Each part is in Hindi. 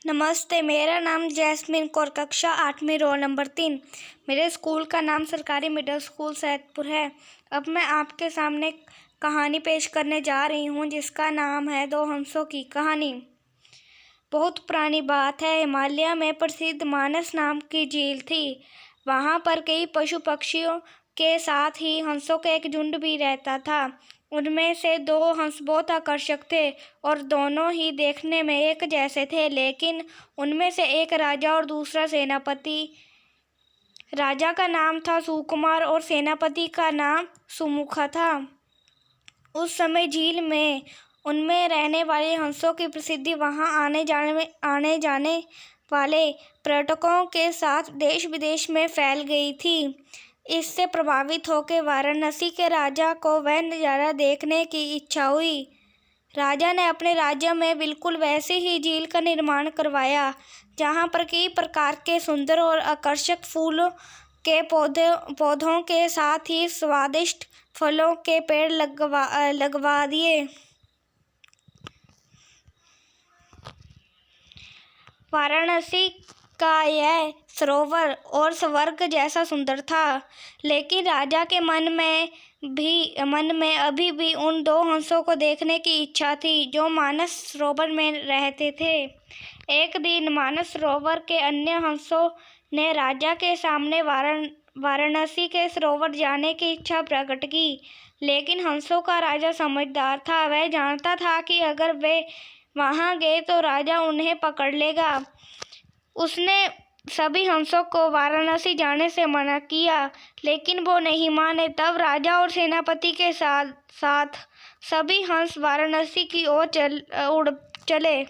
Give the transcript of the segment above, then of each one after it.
नमस्ते, मेरा नाम जैस्मिन कौर, कक्षा 8वीं, रोल नंबर 3। मेरे स्कूल का नाम सरकारी मिडिल स्कूल सैदपुर है। अब मैं आपके सामने कहानी पेश करने जा रही हूँ जिसका नाम है दो हंसों की कहानी। बहुत पुरानी बात है, हिमालय में प्रसिद्ध मानस नाम की झील थी। वहाँ पर कई पशु पक्षियों के साथ ही हंसों का एक झुंड भी रहता था। उनमें से दो हंस बहुत आकर्षक थे और दोनों ही देखने में एक जैसे थे, लेकिन उनमें से एक राजा और दूसरा सेनापति। राजा का नाम था सुकुमार और सेनापति का नाम सुमुखा था। उस समय झील में उनमें रहने वाले हंसों की प्रसिद्धि वहां आने जाने वाले पर्यटकों के साथ देश विदेश में फैल गई थी। इससे प्रभावित होकर वाराणसी के राजा को वह नज़ारा देखने की इच्छा हुई। राजा ने अपने राज्य में बिल्कुल वैसे ही झील का निर्माण करवाया, जहाँ पर कई प्रकार के सुंदर और आकर्षक फूलों के पौधों के साथ ही स्वादिष्ट फलों के पेड़ लगवा दिए। वाराणसी का यह सरोवर और स्वर्ग जैसा सुंदर था, लेकिन राजा के मन में अभी भी उन दो हंसों को देखने की इच्छा थी जो मानस सरोवर में रहते थे। एक दिन मानस सरोवर के अन्य हंसों ने राजा के सामने वाराणसी के सरोवर जाने की इच्छा प्रकट की, लेकिन हंसों का राजा समझदार था। वह जानता था कि अगर वे वहां गए तो राजा उन्हें पकड़ लेगा। उसने सभी हंसों को वाराणसी जाने से मना किया, लेकिन वो नहीं माने। तब राजा और सेनापति के साथ सभी हंस वाराणसी की ओर उड़ चले।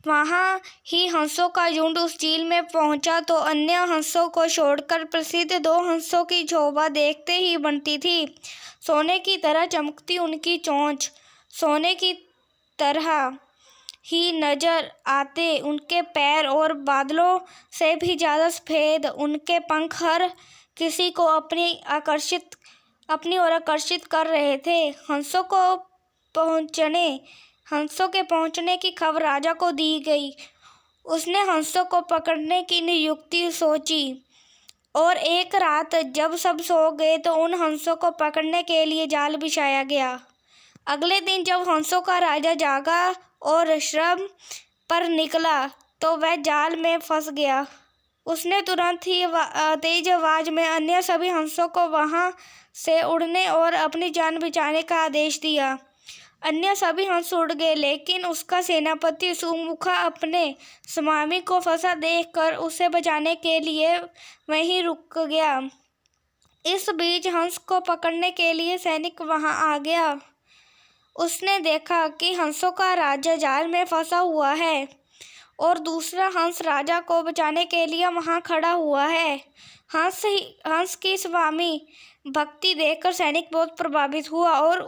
वहां ही हंसों का झुंड उस झील में पहुंचा तो अन्य हंसों को छोड़कर प्रसिद्ध दो हंसों की शोभा देखते ही बनती थी। सोने की तरह चमकती उनकी चोंच, सोने की तरह ही नजर आते उनके पैर और बादलों से भी ज्यादा सफेद उनके पंख हर किसी को अपनी ओर आकर्षित कर रहे थे। हंसों के पहुंचने की खबर राजा को दी गई। उसने हंसों को पकड़ने की नियुक्ति सोची और एक रात जब सब सो गए तो उन हंसों को पकड़ने के लिए जाल बिछाया गया। अगले दिन जब हंसों का राजा जागा और श्रम पर निकला तो वह जाल में फंस गया। उसने तुरंत ही तेज आवाज में अन्य सभी हंसों को वहां से उड़ने और अपनी जान बचाने का आदेश दिया। अन्य सभी हंस उड़ गए, लेकिन उसका सेनापति सुमुखा अपने स्वामी को फंसा देखकर उसे बचाने के लिए वहीं रुक गया। इस बीच हंस को पकड़ने के लिए सैनिक वहां आ गया। उसने देखा कि हंसों का राजा जाल में फंसा हुआ है और दूसरा हंस राजा को बचाने के लिए वहां खड़ा हुआ है। हंस की स्वामी भक्ति देखकर सैनिक बहुत प्रभावित हुआ और